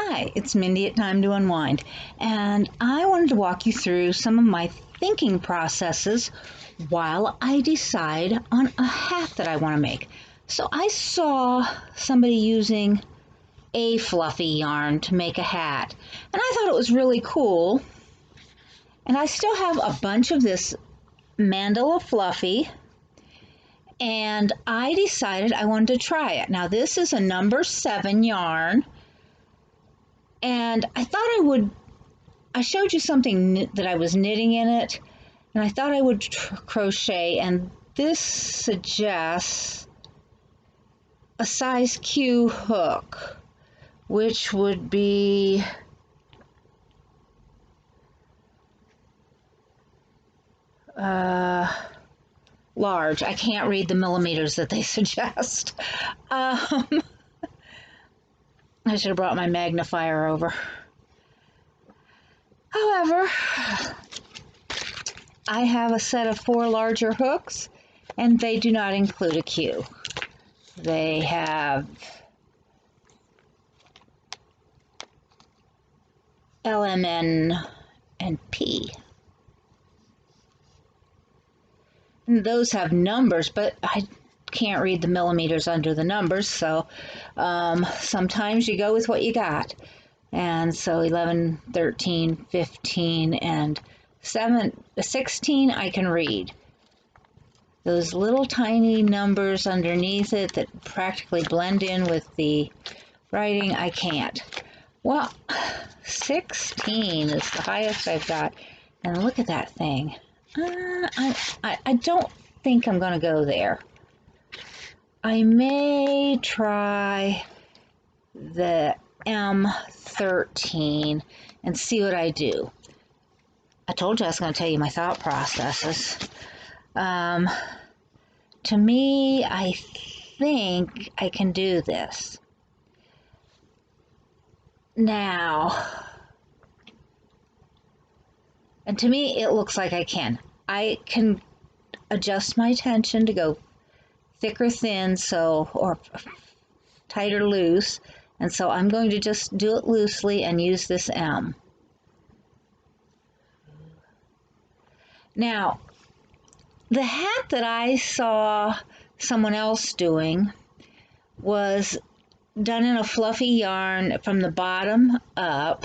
Hi, it's Mindy at Time to Unwind, and I wanted to walk you through some of my thinking processes while I decide on a hat that I want to make. So I saw somebody using a fluffy yarn to make a hat, and I thought it was really cool. And I still have a bunch of this Mandela Fluffy, and I decided I wanted to try it. Now this is a number 7 yarn, and I thought I showed you something that I was knitting in it, and I thought I would crochet, and this suggests a size Q hook, which would be large. I can't read the millimeters that they suggest. I should have brought my magnifier over. However, I have a set of 4 larger hooks, and they do not include a Q. They have L, M, N, and P. And those have numbers, but I can't read the millimeters under the numbers, so sometimes you go with what you got. And so 11, 13, 15, and 16 I can read. Those little tiny numbers underneath it that practically blend in with the writing, I can't. Well, 16 is the highest I've got. And look at that thing. I don't think I'm going to go there. I may try the M13 and see what I do. I told you I was going to tell you my thought processes. To me, I think I can do this. Now, and to me, it looks like I can. I can adjust my tension to go thick or thin, or tight or loose, and so I'm going to just do it loosely and use this M. Now, the hat that I saw someone else doing was done in a fluffy yarn from the bottom up,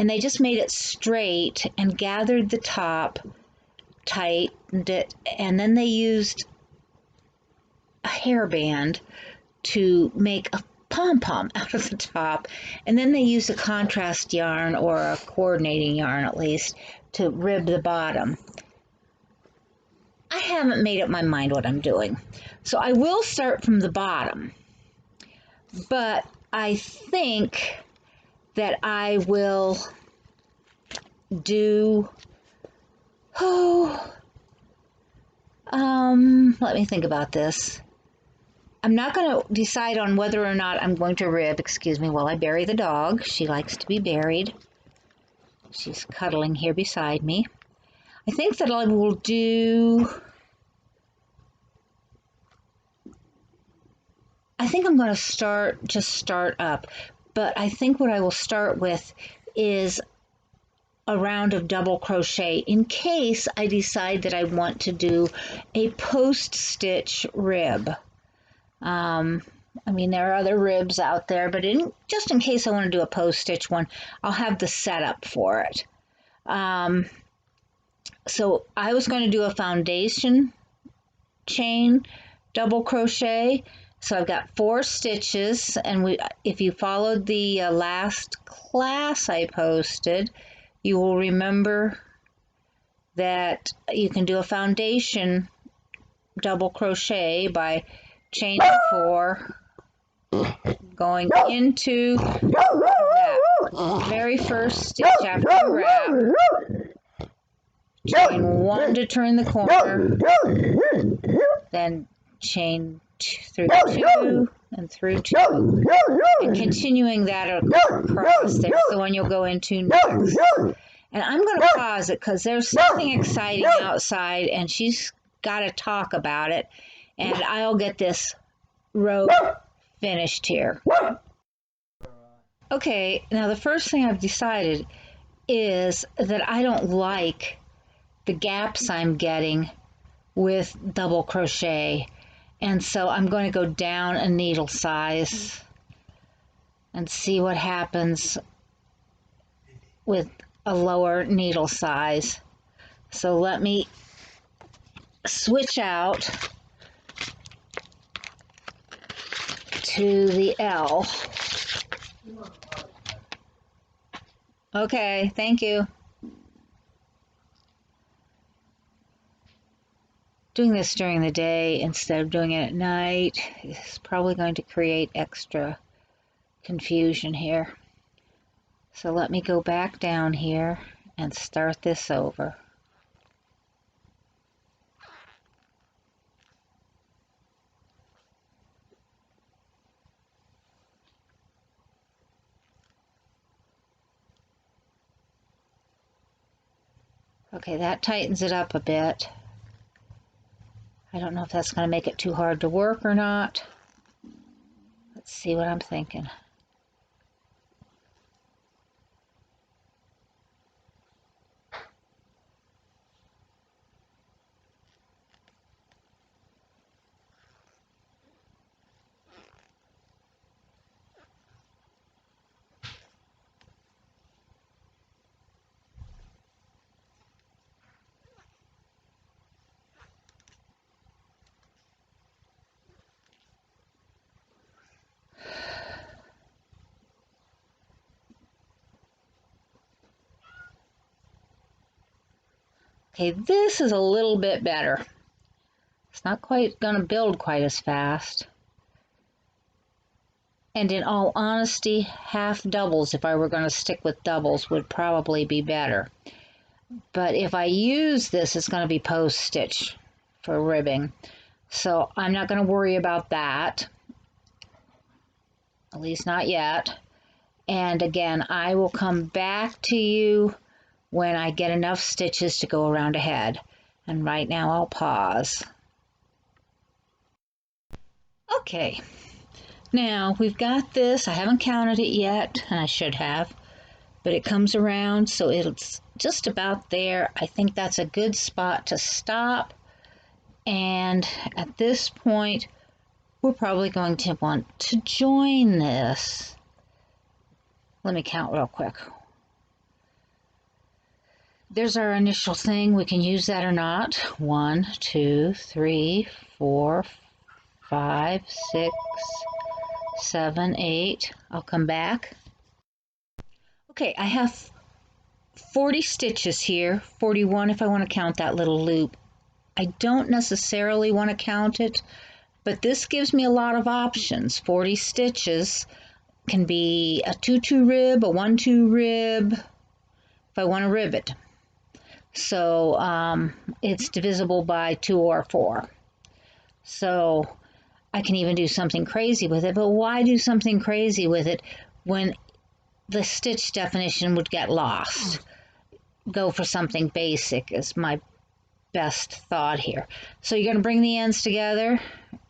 and they just made it straight and gathered the top, tightened it, and then they used a hairband to make a pom-pom out of the top, and then they used a contrast yarn, or a coordinating yarn at least, to rib the bottom. I haven't made up my mind what I'm doing, so I will start from the bottom, but I think that I will do, let me think about this. I'm not going to decide on whether or not I'm going to rib, excuse me, while I bury the dog. She likes to be buried. She's cuddling here beside me. I think that I will do, I think I'm going to just start up, but I think what I will start with is a round of double crochet in case I decide that I want to do a post stitch rib. I mean, there are other ribs out there, but just in case I want to do a post stitch one, I'll have the setup for it. So I was going to do a foundation chain double crochet. So I've got 4 stitches, and if you followed the last class I posted, you will remember that you can do a foundation double crochet by chaining 4, going into that very first stitch after wrap, chain 1 to turn the corner, then chain through 2 and through 2, and continuing that across. There's the one you'll go into next. And I'm going to pause it because there's something exciting outside, and she's got to talk about it, and I'll get this row finished here. Okay, now the first thing I've decided is that I don't like the gaps I'm getting with double crochet, and so I'm going to go down a needle size and see what happens with a lower needle size. So let me switch out to the L. Okay, thank you. Doing this during the day instead of doing it at night is probably going to create extra confusion here. So let me go back down here and start this over. Okay, that tightens it up a bit. I don't know if that's going to make it too hard to work or not. Let's see what I'm thinking. Okay, this is a little bit better. It's not quite going to build quite as fast. And in all honesty, half doubles, if I were going to stick with doubles, would probably be better. But if I use this, it's going to be post stitch for ribbing. So I'm not going to worry about that. At least not yet. And again, I will come back to you when I get enough stitches to go around a head. And right now I'll pause. Okay, now we've got this. I haven't counted it yet, and I should have, but it comes around, so it's just about there. I think that's a good spot to stop. And at this point, we're probably going to want to join this. Let me count real quick. There's our initial thing. We can use that or not. 1, 2, 3, 4, 5, 6, 7, 8. I'll come back. Okay, I have 40 stitches here, 41 if I want to count that little loop. I don't necessarily want to count it, but this gives me a lot of options. 40 stitches can be a 2-2 rib, a 1-2 rib, if I want to rib it. So it's divisible by 2 or 4. So I can even do something crazy with it, but why do something crazy with it when the stitch definition would get lost? Go for something basic is my best thought here. So you're going to bring the ends together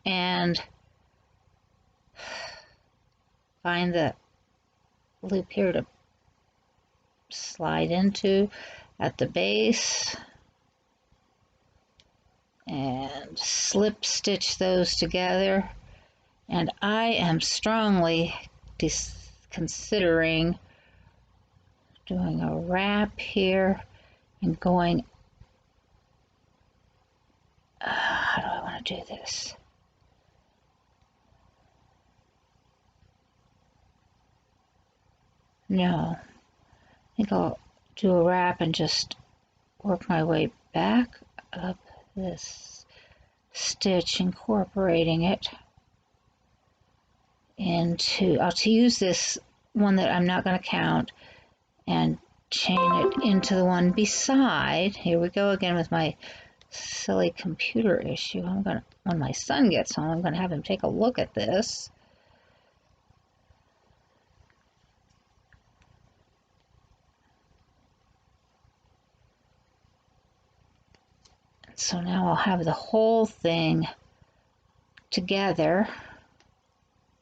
and find the loop here to slide into at the base and slip stitch those together. And I am strongly considering doing a wrap here and going, how do I want to do this? No, I think I'll do a wrap and just work my way back up this stitch, incorporating it into, I'll use this one that I'm not going to count and chain it into the one beside. Here we go again with my silly computer issue. When my son gets home, I'm going to have him take a look at this. So now I'll have the whole thing together,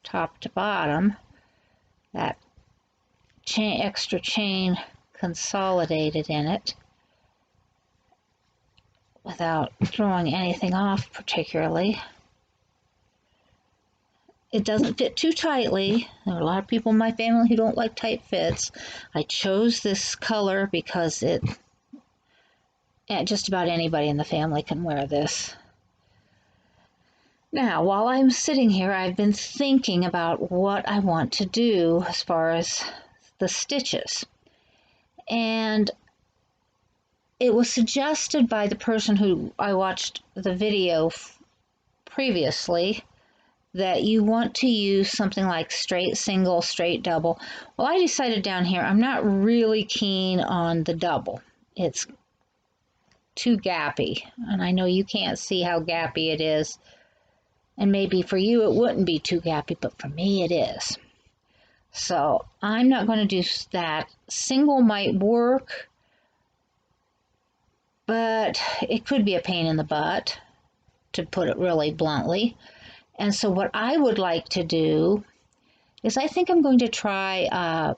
top to bottom. That extra chain consolidated in it without throwing anything off particularly. It doesn't fit too tightly. There are a lot of people in my family who don't like tight fits. I chose this color because just about anybody in the family can wear this. Now, while I'm sitting here, I've been thinking about what I want to do as far as the stitches. And it was suggested by the person who I watched the video previously that you want to use something like straight single, straight double. Well, I decided down here I'm not really keen on the double. It's too gappy, and I know you can't see how gappy it is, and maybe for you it wouldn't be too gappy, but for me it is. So I'm not going to do that. Single might work, but it could be a pain in the butt, to put it really bluntly. And so what I would like to do is I think I'm going to try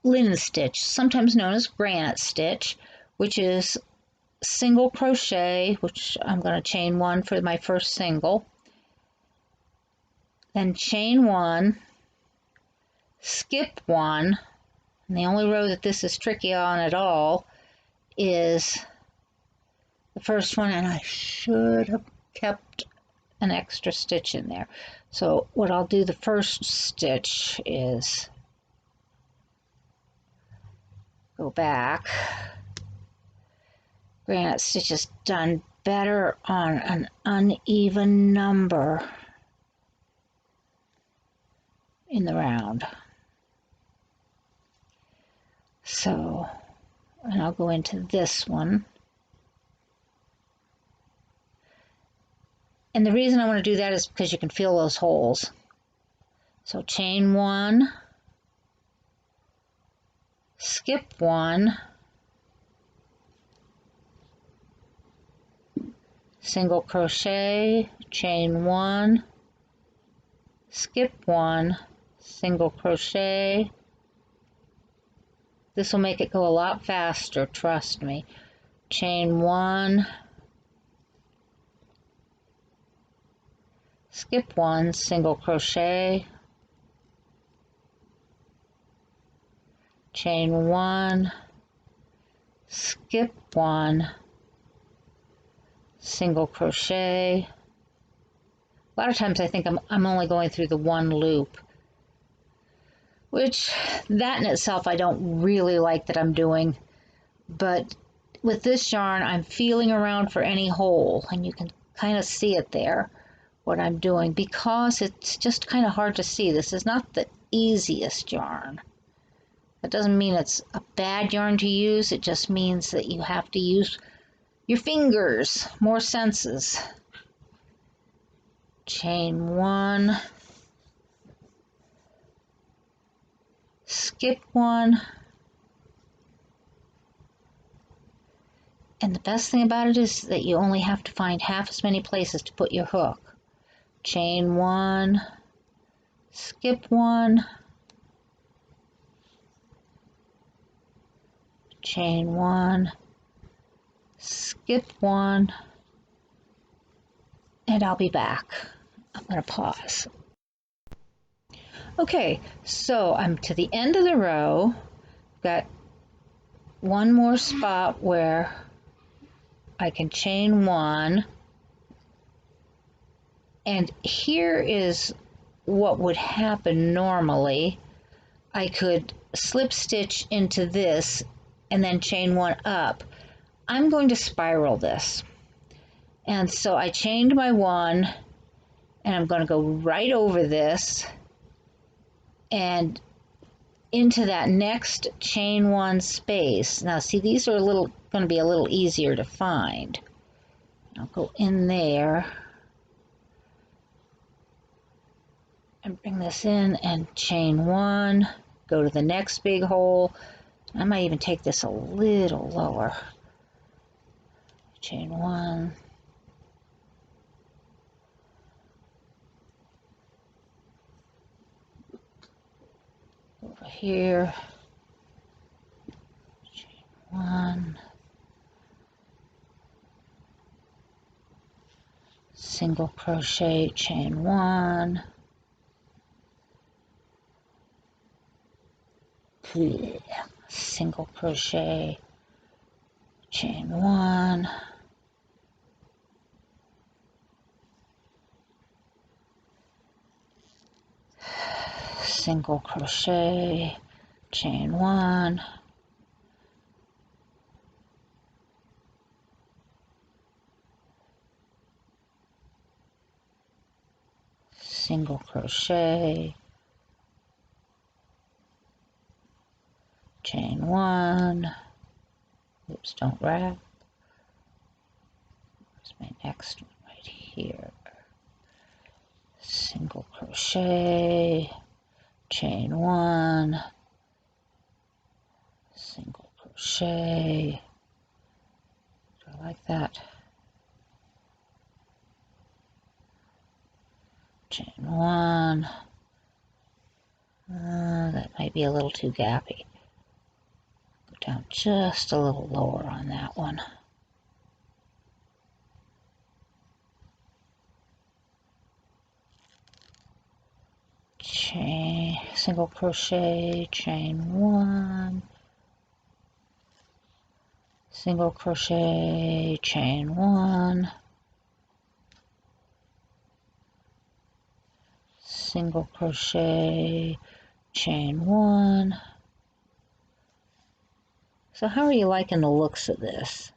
linen stitch, sometimes known as granite stitch, which is single crochet, which I'm going to chain one for my first single, then chain one, skip one, and the only row that this is tricky on at all is the first one, and I should have kept an extra stitch in there. So what I'll do the first stitch is go back. Granite stitch is done better on an uneven number in the round. So, and I'll go into this one. And the reason I want to do that is because you can feel those holes. So chain one, skip one, single crochet, chain one, skip one, single crochet. This will make it go a lot faster, trust me. Chain one, skip one, single crochet, chain one, skip one, single crochet. A lot of times I think I'm only going through the one loop, which that in itself I don't really like that I'm doing, but with this yarn I'm feeling around for any hole, and you can kind of see it there, what I'm doing, because it's just kind of hard to see. This is not the easiest yarn. That doesn't mean it's a bad yarn to use, it just means that you have to use your fingers, more senses. Chain one, skip one, and the best thing about it is that you only have to find half as many places to put your hook. Chain one, skip one, chain one, skip one, and I'll be back. I'm going to pause. Okay, so I'm to the end of the row. Got one more spot where I can chain one, and here is what would happen normally. I could slip stitch into this and then chain one up. I'm going to spiral this, and so I chained my one, and I'm going to go right over this and into that next chain one space. Now see, these are going to be a little easier to find. I'll go in there and bring this in and chain one, go to the next big hole. I might even take this a little lower. Chain one, over here, 1, single crochet, chain 1, single crochet, chain 1, single crochet, chain 1, single crochet, chain 1, oops, don't wrap, where's my next one, right here, single crochet, chain 1, single crochet, do I like that, chain 1, that might be a little too gappy, go down just a little lower on that one. Chain, single crochet, chain 1, single crochet, chain 1, single crochet, chain 1. So how are you liking the looks of this?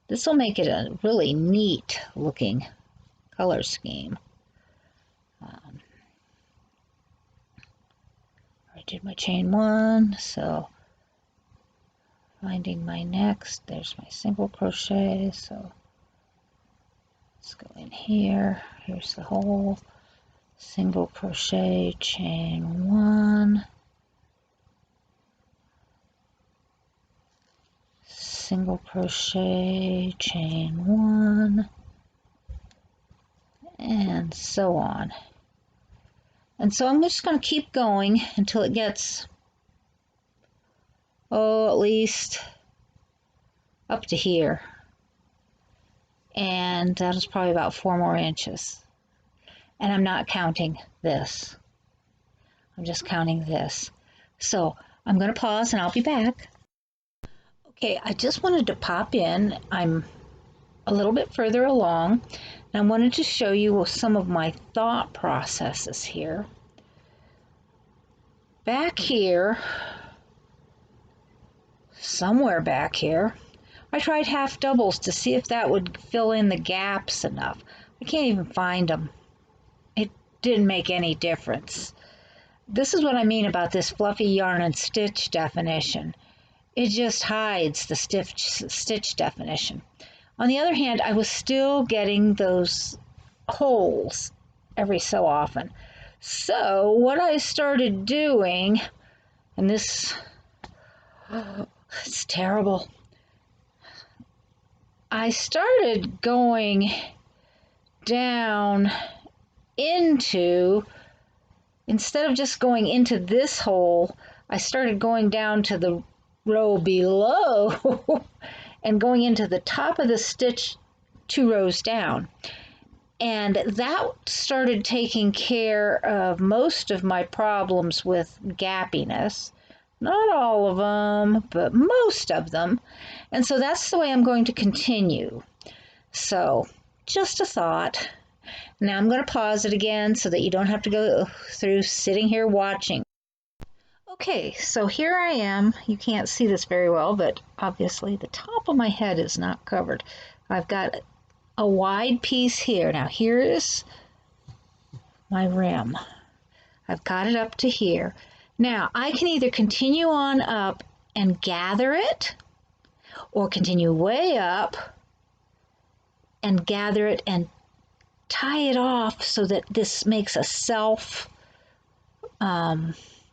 This will make it a really neat looking color scheme. I did my chain 1, so finding my next, there's my single crochet, so let's go in here, here's the hole, single crochet, chain 1, single crochet, chain 1, and so on. And so I'm just going to keep going until it gets, at least up to here. And that is probably about 4 more inches. And I'm not counting this. I'm just counting this. So I'm going to pause and I'll be back. Okay, I just wanted to pop in. I'm a little bit further along. And I wanted to show you some of my thought processes here. Back here, somewhere back here, I tried half doubles to see if that would fill in the gaps enough. I can't even find them. It didn't make any difference. This is what I mean about this fluffy yarn and stitch definition. It just hides the stitch definition. On the other hand, I was still getting those holes every so often. So what I started doing, and this, it's terrible. I started going down into, instead of just going into this hole, I started going down to the row below and going into the top of the stitch 2 rows down. And that started taking care of most of my problems with gappiness. Not all of them, but most of them. And so that's the way I'm going to continue. So just a thought. Now I'm going to pause it again so that you don't have to go through sitting here watching. Okay, so here I am. You can't see this very well, but obviously the top of my head is not covered. I've got a wide piece here. Now here is my rim. I've got it up to here. Now I can either continue on up and gather it, or continue way up and gather it and tie it off so that this makes a self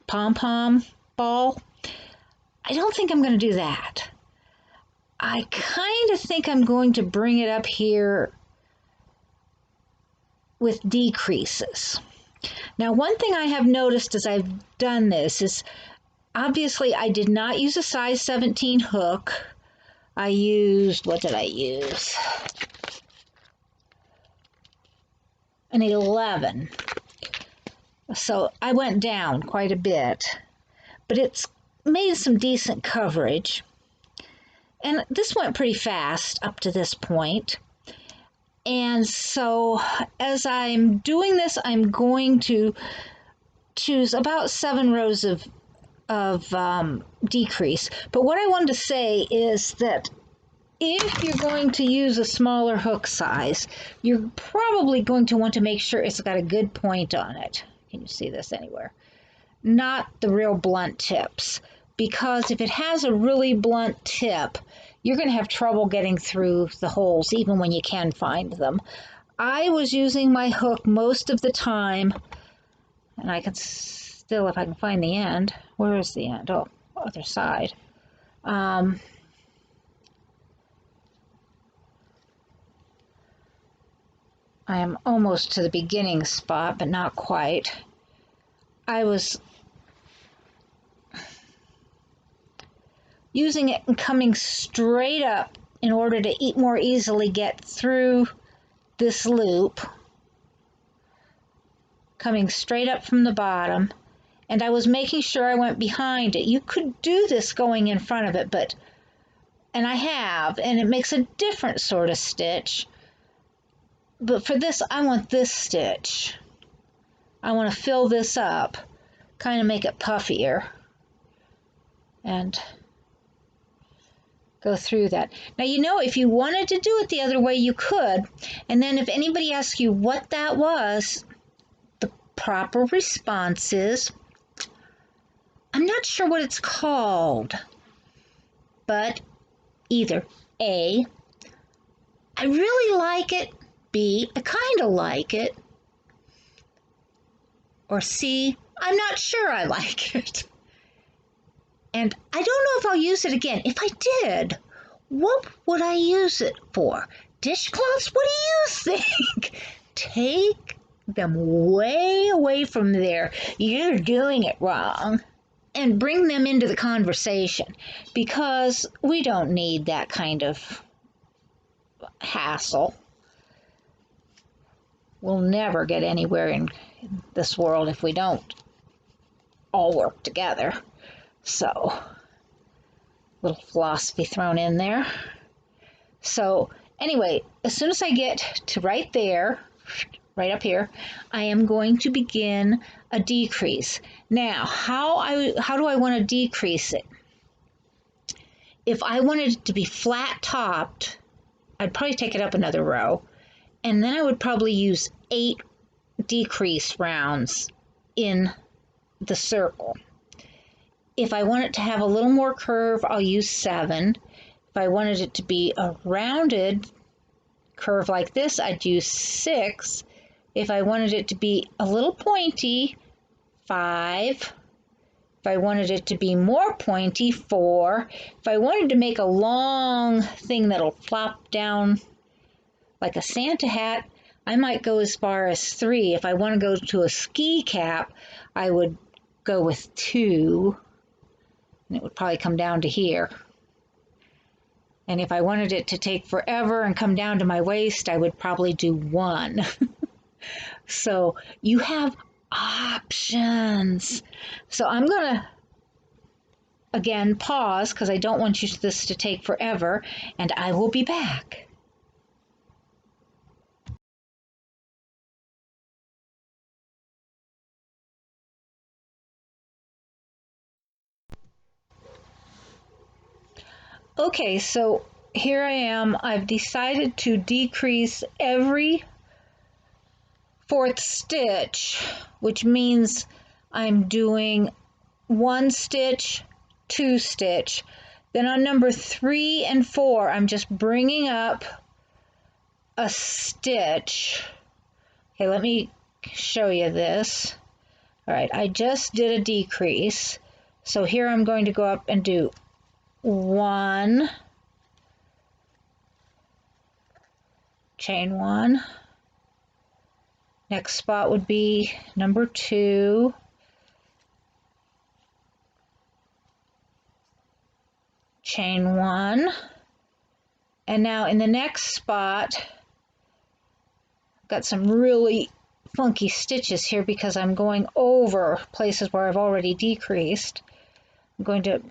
pom-pom ball. I don't think I'm going to do that. I kind of think I'm going to bring it up here with decreases. Now, one thing I have noticed as I've done this is obviously I did not use a size 17 hook. I used, what did I use? An 11. So I went down quite a bit, but it's made some decent coverage. And this went pretty fast up to this point. And so as I'm doing this, I'm going to choose about 7 rows of decrease. But what I wanted to say is that if you're going to use a smaller hook size, you're probably going to want to make sure it's got a good point on it. Can you see this anywhere? Not the real blunt tips, because if it has a really blunt tip, you're going to have trouble getting through the holes even when you can find them. I was using my hook most of the time, and I can still, if I can find the end. Where is the end? Oh, other side. I am almost to the beginning spot, but not quite. I was using it and coming straight up in order to more easily get through this loop, coming straight up from the bottom, and I was making sure I went behind it. You could do this going in front of it, and I have, and it makes a different sort of stitch. But for this, I want this stitch. I want to fill this up, kind of make it puffier, and go through that. Now, you know, if you wanted to do it the other way, you could. And then if anybody asks you what that was, the proper response is, I'm not sure what it's called, but either A, I really like it, B, I kind of like it, or C, I'm not sure I like it. And I don't know if I'll use it again. If I did, what would I use it for? Dishcloths? What do you think? Take them way away from there. You're doing it wrong. And bring them into the conversation, because we don't need that kind of hassle. We'll never get anywhere in this world if we don't all work together. So, little philosophy thrown in there. So anyway, as soon as I get to right there, right up here, I am going to begin a decrease. Now, how do I want to decrease it? If I wanted it to be flat topped, I'd probably take it up another row, and then I would probably use 8 decrease rounds in the circle. If I want it to have a little more curve, I'll use 7. If I wanted it to be a rounded curve like this, I'd use 6. If I wanted it to be a little pointy, 5. If I wanted it to be more pointy, 4. If I wanted to make a long thing that'll flop down like a Santa hat, I might go as far as 3. If I want to go to a ski cap, I would go with 2. And it would probably come down to here. And if I wanted it to take forever and come down to my waist, I would probably do 1. So you have options. So I'm going to, again, pause because I don't want this to take forever, and I will be back. Okay, so here I am. I've decided to decrease every 4th stitch, which means I'm doing 1 stitch, 2 stitch. Then on number 3 and 4, I'm just bringing up a stitch. Okay, let me show you this. All right, I just did a decrease. So here I'm going to go up and do 1, chain 1. Next spot would be number 2. chain 1, and now in the next spot I've got some really funky stitches here because I'm going over places where I've already decreased. I'm going to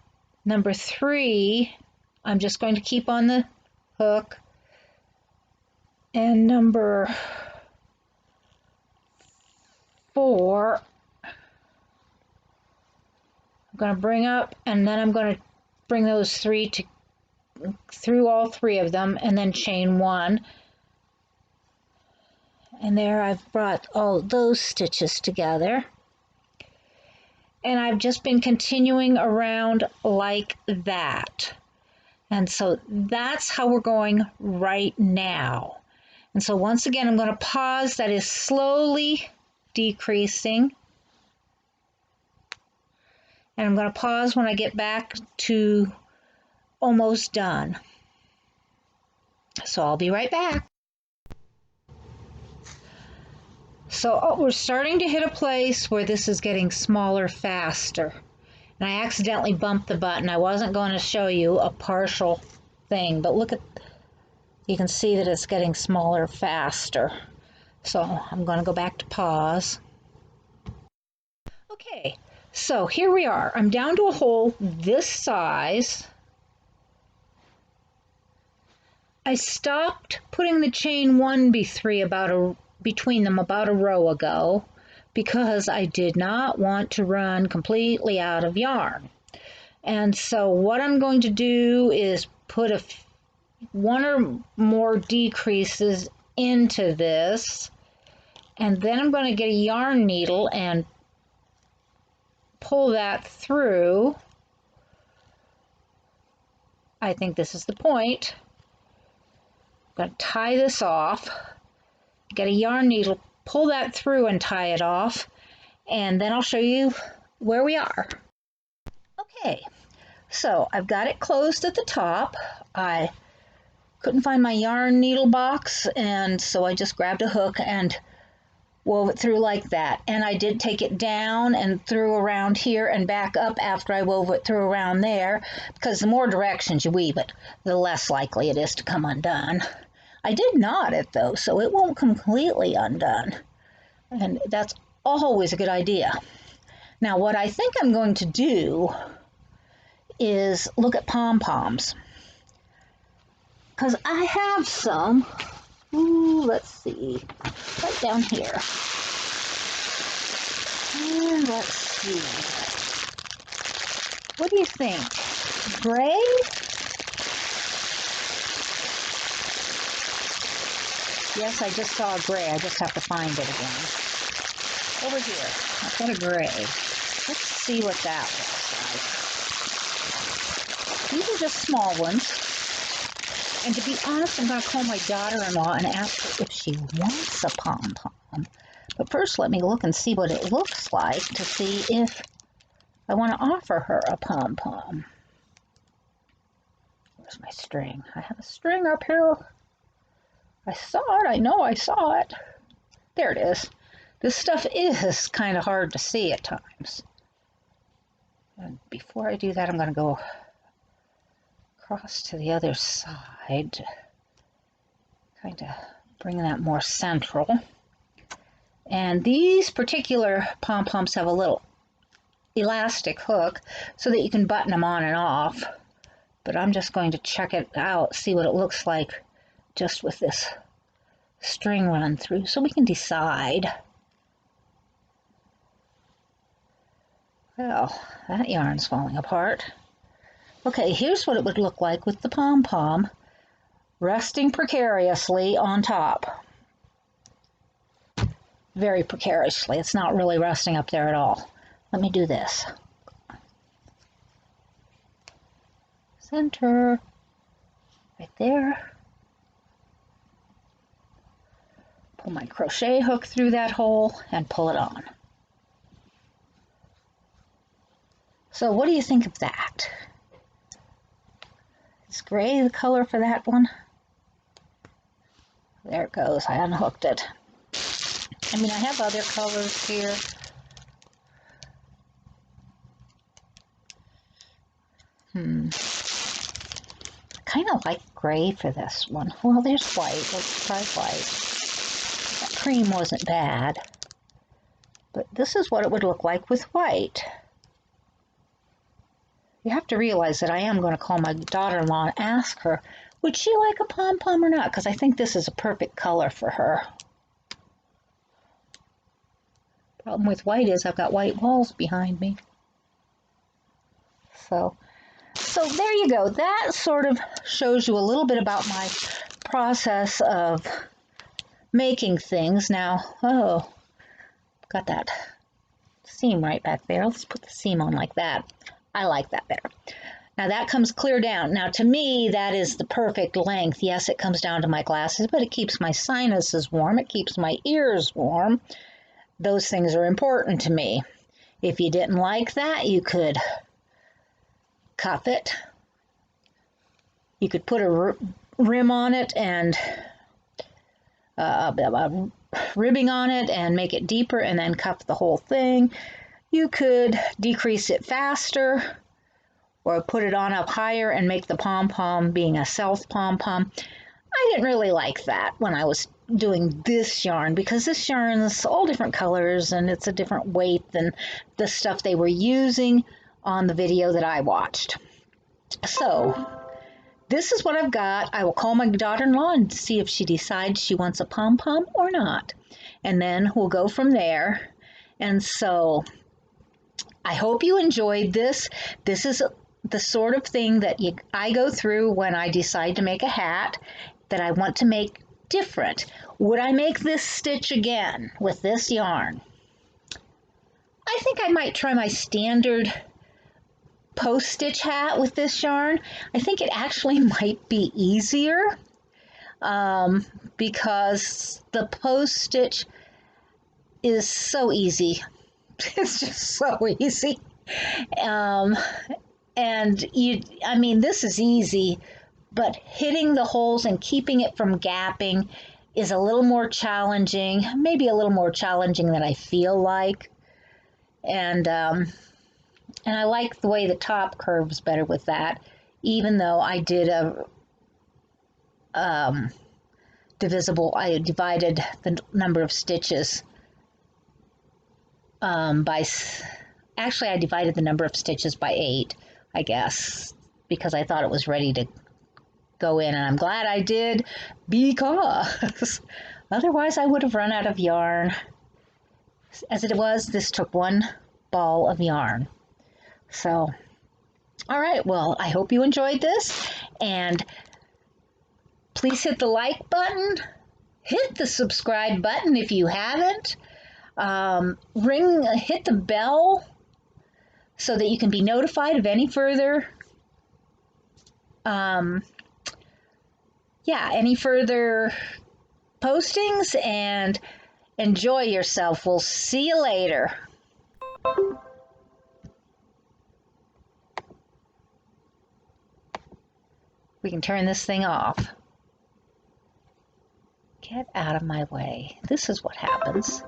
number 3, I'm just going to keep on the hook, and number 4 I'm going to bring up, and then I'm going to bring those 3 through all 3 of them, and then chain 1. And there I've brought all those stitches together. And I've just been continuing around like that. And so that's how we're going right now. And so once again, I'm going to pause. That is slowly decreasing. And I'm going to pause when I get back to almost done. So I'll be right back. So we're starting to hit a place where this is getting smaller faster. And I accidentally bumped the button. I wasn't going to show you a partial thing, but look at, you can see that it's getting smaller faster. So I'm going to go back to pause. Okay, so here we are. I'm down to a hole this size. I stopped putting the chain 1B3 between them about a row ago because I did not want to run completely out of yarn. And so what I'm going to do is put one or more decreases into this, and then I'm going to get a yarn needle and pull that through. I think this is the point. I'm going to tie this off, get a yarn needle, pull that through and tie it off, and then I'll show you where we are. Okay, so I've got it closed at the top. I couldn't find my yarn needle box, and so I just grabbed a hook and wove it through like that. And I did take it down and through around here and back up after I wove it through around there, because the more directions you weave it, the less likely it is to come undone. I did knot it though, so it won't completely undone. And that's always a good idea. Now what I think I'm going to do is look at pom-poms, because I have some. Ooh, let's see, right down here. And let's see. What do you think? Gray? Yes, I just saw a gray. I just have to find it again. Over here. I've got a gray. Let's see what that looks like. These are just small ones. And to be honest, I'm going to call my daughter-in-law and ask her if she wants a pom-pom. But first, let me look and see what it looks like to see if I want to offer her a pom-pom. Where's my string? I have a string up here. I saw it. I know I saw it. There it is. This stuff is kind of hard to see at times. And before I do that, I'm going to go across to the other side to kind of bring that more central. And these particular pom-poms have a little elastic hook so that you can button them on and off. But I'm just going to check it out, see what it looks like just with this string run through so we can decide. Well, that yarn's falling apart. Okay, here's what it would look like with the pom-pom resting precariously on top. Very precariously. It's not really resting up there at all. Let me do this. Center. Right there. Pull my crochet hook through that hole and pull it on. So what do you think of that? Is gray the color for that one? There it goes. I unhooked it. I mean, I have other colors here. kind of like gray for this one. Well, there's white. Let's try white. That cream wasn't bad. But this is what it would look like with white. You have to realize that I am going to call my daughter-in-law and ask her, would she like a pom-pom or not? Because I think this is a perfect color for her. Problem with white is I've got white walls behind me. So there you go. That sort of shows you a little bit about my process of making things. Now, oh, got that seam right back there. Let's put the seam on like that. I like that better. Now that comes clear down. Now to me, that is the perfect length. Yes, it comes down to my glasses, but it keeps my sinuses warm. It keeps my ears warm. Those things are important to me. If you didn't like that, you could cuff it. You could put a rim on it and ribbing on it and make it deeper and then cuff the whole thing. You could decrease it faster or put it on up higher and make the pom-pom being a self pom-pom. I didn't really like that when I was doing this yarn because this yarn is all different colors and it's a different weight than the stuff they were using on the video that I watched. So this is what I've got. I will call my daughter-in-law and see if she decides she wants a pom-pom or not. And then we'll go from there. And so I hope you enjoyed this. This is the sort of thing that I go through when I decide to make a hat that I want to make different. Would I make this stitch again with this yarn? I think I might try my standard post-stitch hat with this yarn. I think it actually might be easier because the post-stitch is so easy. It's just so easy. And I mean, this is easy, but hitting the holes and keeping it from gapping is a little more challenging, maybe a little more challenging than I feel like. And I like the way the top curves better with that, even though I did a divisible, I divided the number of stitches actually I divided the number of stitches by 8, I guess, because I thought it was ready to go in, and I'm glad I did, because otherwise I would have run out of yarn. As it was, this took one ball of yarn. So, all right, well, I hope you enjoyed this, and please hit the like button, hit the subscribe button if you haven't, hit the bell so that you can be notified of any further any further postings, and enjoy yourself. We'll see you later. We can turn this thing off. Get out of my way. This is what happens.